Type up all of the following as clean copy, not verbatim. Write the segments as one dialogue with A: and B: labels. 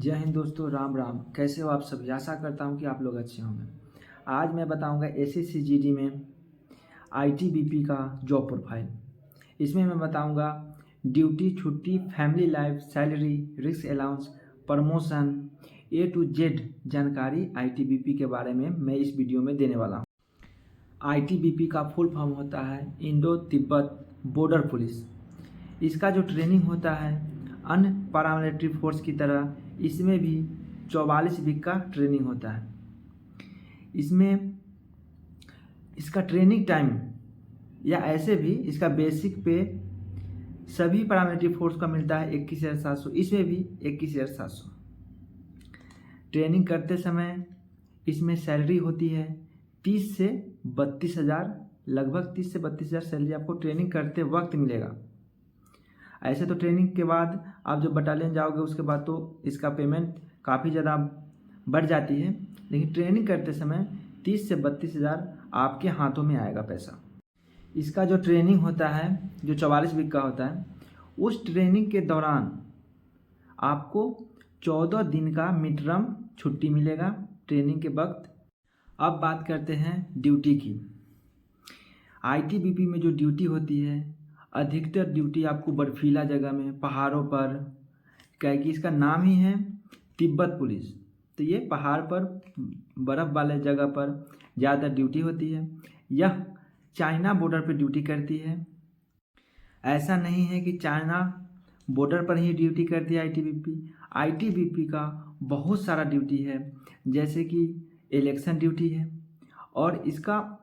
A: जय हिंद दोस्तों, राम राम। कैसे हो आप सभी? आशा करता हूँ कि आप लोग अच्छे होंगे। आज मैं बताऊँगा एसएससी में आईटीबीपी का जॉब प्रोफाइल। इसमें मैं बताऊँगा ड्यूटी, छुट्टी, family life, salary, risk allowance, promotion, A to Z जानकारी आईटीबीपी के बारे में मैं इस वीडियो में देने वाला हूँ। आईटीबीपी का फुल फॉर्म होता है इंडो तिब्बत बॉर्डर पुलिस। इसका जो ट्रेनिंग होता है अन्य पैरामिलिट्री फोर्स की तरह इसमें भी 44 वीक का ट्रेनिंग होता है। इसमें इसका ट्रेनिंग टाइम या ऐसे भी इसका बेसिक पे सभी पैरामिलिट्री फोर्स का मिलता है 21,700, इसमें भी 21,700। ट्रेनिंग करते समय इसमें सैलरी होती है 30 से 32,000, लगभग 30 से 32,000 सैलरी आपको ट्रेनिंग करते वक्त मिलेगा। ऐसे तो ट्रेनिंग के बाद आप जब बटालियन जाओगे उसके बाद तो इसका पेमेंट काफ़ी ज़्यादा बढ़ जाती है, लेकिन ट्रेनिंग करते समय 30 से 32,000 आपके हाथों में आएगा पैसा। इसका जो ट्रेनिंग होता है जो 44 वीक का होता है, उस ट्रेनिंग के दौरान आपको 14 दिन का मिड टर्म छुट्टी मिलेगा ट्रेनिंग के वक्त। अब बात करते हैं ड्यूटी की। आईटीबीपी में जो ड्यूटी होती है, अधिकतर ड्यूटी आपको बर्फीला जगह में, पहाड़ों पर, क्या कि इसका नाम ही है तिब्बत पुलिस, तो ये पहाड़ पर बर्फ़ वाले जगह पर ज़्यादा ड्यूटी होती है। यह चाइना बॉर्डर पर ड्यूटी करती है। ऐसा नहीं है कि चाइना बॉर्डर पर ही ड्यूटी करती है आईटीबीपी का बहुत सारा ड्यूटी है, जैसे कि इलेक्शन ड्यूटी है, और इसका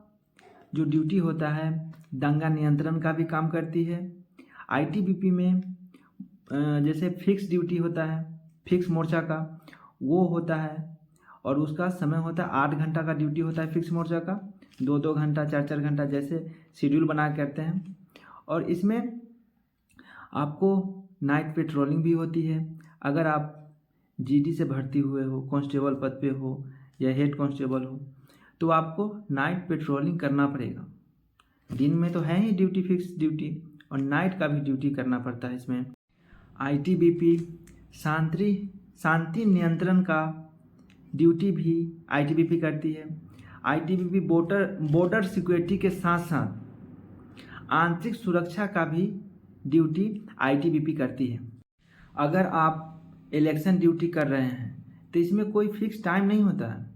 A: जो ड्यूटी होता है दंगा नियंत्रण का भी काम करती है। आईटीबीपी में जैसे फिक्स ड्यूटी होता है, फिक्स मोर्चा का वो होता है, और उसका समय होता है 8 घंटा का ड्यूटी होता है फिक्स मोर्चा का, 2-2 घंटा, 4-4 घंटा जैसे शेड्यूल बना के करते हैं। और इसमें आपको नाइट पेट्रोलिंग भी होती है। अगर आप जीडी से भर्ती हुए हो, कांस्टेबल पद पे हो या हेड कांस्टेबल हो, तो आपको नाइट पेट्रोलिंग करना पड़ेगा। दिन में तो है ही ड्यूटी, फिक्स ड्यूटी, और नाइट का भी ड्यूटी करना पड़ता है। इसमें आईटीबीपी शांति नियंत्रण का ड्यूटी भी आईटीबीपी करती है। आईटीबीपी बॉर्डर सिक्योरिटी के साथ साथ आंतरिक सुरक्षा का भी ड्यूटी आईटीबीपी करती है। अगर आप इलेक्शन ड्यूटी कर रहे हैं तो इसमें कोई फिक्स टाइम नहीं होता है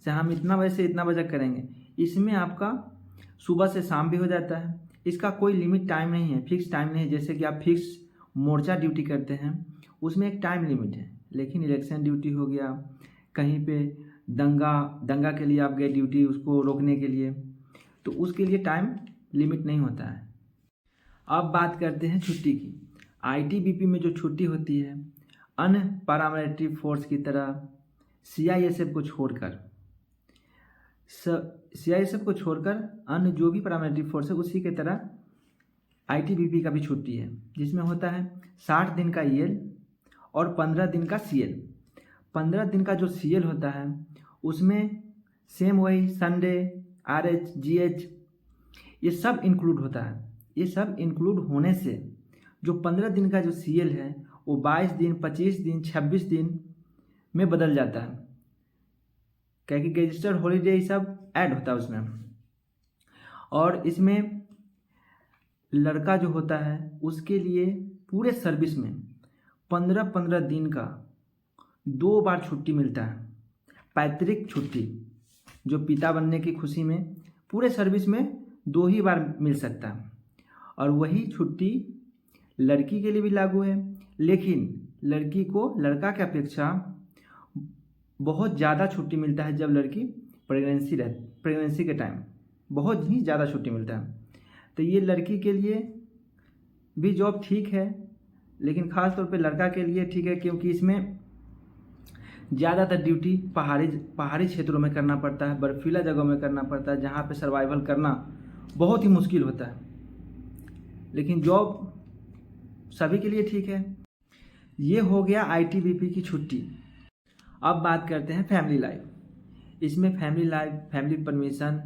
A: कि हम इतना बजे से इतना बजे करेंगे। इसमें आपका सुबह से शाम भी हो जाता है। इसका कोई लिमिट टाइम नहीं है, फिक्स टाइम नहीं है। जैसे कि आप फिक्स मोर्चा ड्यूटी करते हैं उसमें एक टाइम लिमिट है, लेकिन इलेक्शन ड्यूटी हो गया, कहीं पे दंगा के लिए आप गए ड्यूटी उसको रोकने के लिए, तो उसके लिए टाइम लिमिट नहीं होता है। अब बात करते हैं छुट्टी की। आईटीबीपी में जो छुट्टी होती है अन्य पैरामिलिट्री फोर्स की तरह सीआईएसएफ को छोड़कर अन्य जो भी पैरामिलिट्री फोर्स है उसी की तरह आईटीबीपी का भी छुट्टी है, जिसमें होता है 60 दिन का ईएल और 15 दिन का सीएल। 15 दिन का जो सीएल होता है उसमें सेम वही संडे, आरएच, जीएच ये सब इंक्लूड होता है। ये सब इंक्लूड होने से जो 15 दिन का जो सीएल है वो 22 दिन, 25 दिन, 26 दिन में बदल जाता है, क्योंकि रजिस्टर्ड हॉलीडे ये सब ऐड होता है उसमें। और इसमें लड़का जो होता है उसके लिए पूरे सर्विस में 15-15 दिन का 2 बार छुट्टी मिलता है, पैतृक छुट्टी, जो पिता बनने की खुशी में पूरे सर्विस में 2 ही बार मिल सकता है। और वही छुट्टी लड़की के लिए भी लागू है, लेकिन लड़की को लड़का की अपेक्षा बहुत ज़्यादा छुट्टी मिलता है। जब लड़की प्रेगनेंसी के टाइम बहुत ही ज़्यादा छुट्टी मिलता है, तो ये लड़की के लिए भी जॉब ठीक है, लेकिन ख़ास तौर पे लड़का के लिए ठीक है, क्योंकि इसमें ज़्यादातर ड्यूटी पहाड़ी क्षेत्रों में करना पड़ता है, बर्फीला जगहों में करना पड़ता है, जहाँ पे सर्वाइवल करना बहुत ही मुश्किल होता है। लेकिन जॉब सभी के लिए ठीक है। ये हो गया आईटीबीपी की छुट्टी। अब बात करते हैं फैमिली लाइफ। इसमें फैमिली लाइफ, फैमिली परमिशन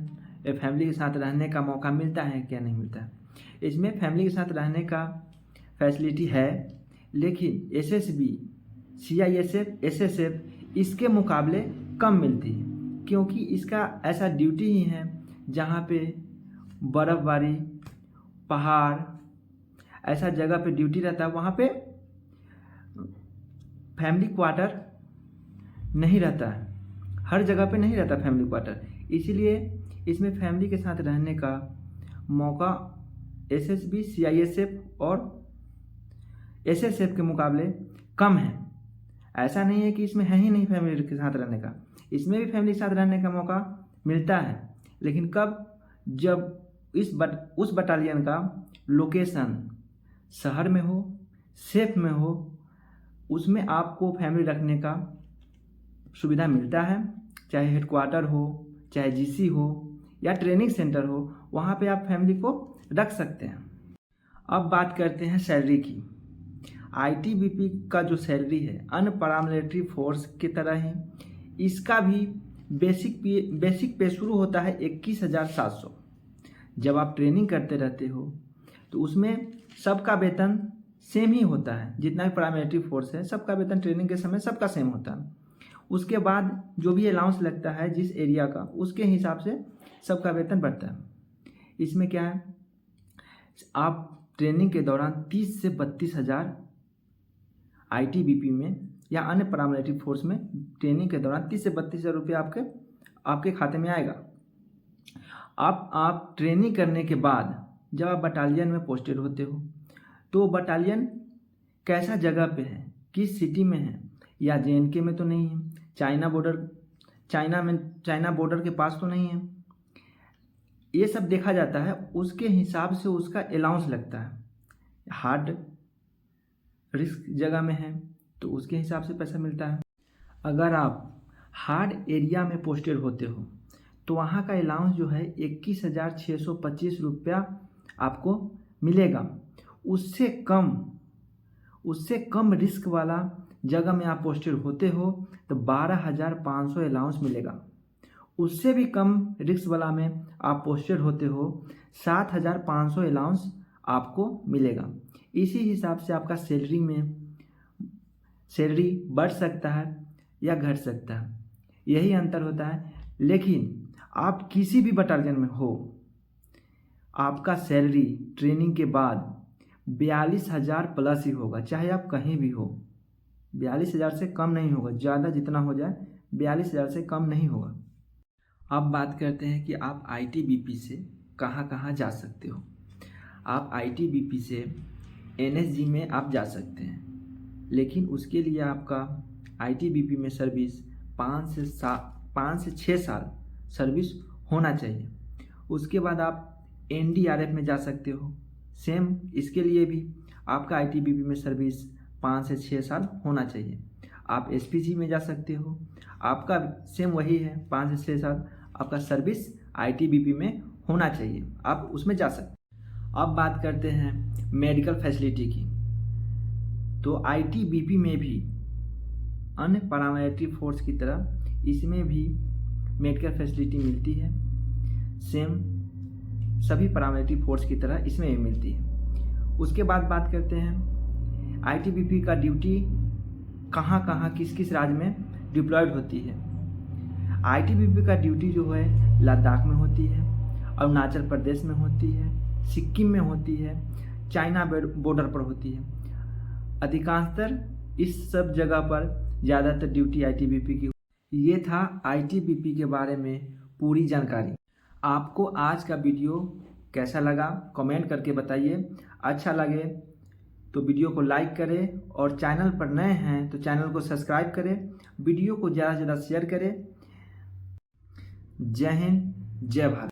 A: या फैमिली के साथ रहने का मौका मिलता है क्या नहीं मिलता है। इसमें फैमिली के साथ रहने का फैसिलिटी है, लेकिन एसएसबी CISF SSF इसके मुकाबले कम मिलती है, क्योंकि इसका ऐसा ड्यूटी ही है जहाँ पे बर्फ़बारी, पहाड़, ऐसा जगह पे ड्यूटी रहता है। वहाँ पे फैमिली क्वार्टर नहीं रहता है, हर जगह पे नहीं रहता फैमिली क्वार्टर, इसीलिए इसमें फैमिली के साथ रहने का मौका SSB, CISF और SSF के मुकाबले कम है। ऐसा नहीं है कि इसमें है ही नहीं फैमिली के साथ रहने का, इसमें भी फैमिली के साथ रहने का मौका मिलता है, लेकिन कब? जब उस बटालियन का लोकेशन शहर में हो, सेफ में हो, उसमें आपको फैमिली रखने का सुविधा मिलता है। चाहे हेडक्वार्टर हो, चाहे GC हो या ट्रेनिंग सेंटर हो, वहाँ पे आप फैमिली को रख सकते हैं। अब बात करते हैं सैलरी की। ITBP का जो सैलरी है अन्य पैरामिलिट्री फोर्स की तरह ही इसका भी बेसिक पे शुरू होता है 21,700। जब आप ट्रेनिंग करते रहते हो तो उसमें सबका वेतन सेम ही होता है, जितना भी पैरामिलिट्री फोर्स है सबका वेतन ट्रेनिंग के समय सबका सेम होता है। उसके बाद जो भी अलाउंस लगता है जिस एरिया का, उसके हिसाब से सबका वेतन बढ़ता है। इसमें क्या है, आप ट्रेनिंग के दौरान 30 से 32 हज़ार ITBP में या अन्य पैरामिलिट्री फोर्स में ट्रेनिंग के दौरान 30 से 32 हज़ार रुपये आपके खाते में आएगा। आप ट्रेनिंग करने के बाद जब आप बटालियन में पोस्टेड होते हो तो बटालियन कैसा जगह पे है, किस सिटी में है, या JNK में तो नहीं है, चाइना बॉर्डर के पास तो नहीं है, ये सब देखा जाता है। उसके हिसाब से उसका अलाउंस लगता है। हार्ड रिस्क जगह में है तो उसके हिसाब से पैसा मिलता है। अगर आप हार्ड एरिया में पोस्टेड होते हो तो वहाँ का अलाउंस जो है 21,625 रुपया आपको मिलेगा। उससे कम रिस्क वाला जगह में आप पोस्टेड होते हो तो 12,500 अलाउंस मिलेगा। उससे भी कम रिस्क वाला में आप पोस्टेड होते हो 7,500 अलाउंस आपको मिलेगा। इसी हिसाब से आपका सैलरी बढ़ सकता है या घट सकता है, यही अंतर होता है। लेकिन आप किसी भी बटालियन में हो, आपका सैलरी ट्रेनिंग के बाद 42,000 प्लस ही होगा, चाहे आप कहीं भी हो। 42,000 से कम नहीं होगा, ज़्यादा जितना हो जाए 42,000 से कम नहीं होगा। अब बात करते हैं कि आप ITBP से कहाँ कहाँ जा सकते हो। आप ITBP से NSG में आप जा सकते हैं, लेकिन उसके लिए आपका ITBP में सर्विस 5 से 6 साल सर्विस होना चाहिए। उसके बाद आप NDRF में जा सकते हो। सेम इसके लिए भी आपका ITBP में सर्विस 5 से 6 साल होना चाहिए। आप SPG में जा सकते हो, आपका सेम वही है, 5 से 6 साल आपका सर्विस ITBP में होना चाहिए, आप उसमें जा सकते हैं। अब बात करते हैं मेडिकल फैसिलिटी की। तो ITBP में भी अन्य पैरामिलिट्री फोर्स की तरह इसमें भी मेडिकल फैसिलिटी मिलती है। सेम सभी पैरामिलिट्री फोर्स की तरह इसमें भी मिलती है। उसके बाद बात करते हैं ITBP का ड्यूटी कहाँ कहाँ किस किस राज्य में डिप्लॉयड होती है। ITBP का ड्यूटी जो है लद्दाख में होती है, अरुणाचल प्रदेश में होती है, सिक्किम में होती है, चाइना बॉर्डर पर होती है। अधिकांशतर इस सब जगह पर ज़्यादातर ड्यूटी ITBP की। ये था ITBP के बारे में पूरी जानकारी। आपको आज का वीडियो कैसा लगा कमेंट करके बताइए। अच्छा लगे तो वीडियो को लाइक करें और चैनल पर नए हैं तो चैनल को सब्सक्राइब करें। वीडियो को ज़्यादा से ज़्यादा शेयर करें। जय हिंद, जय भारत।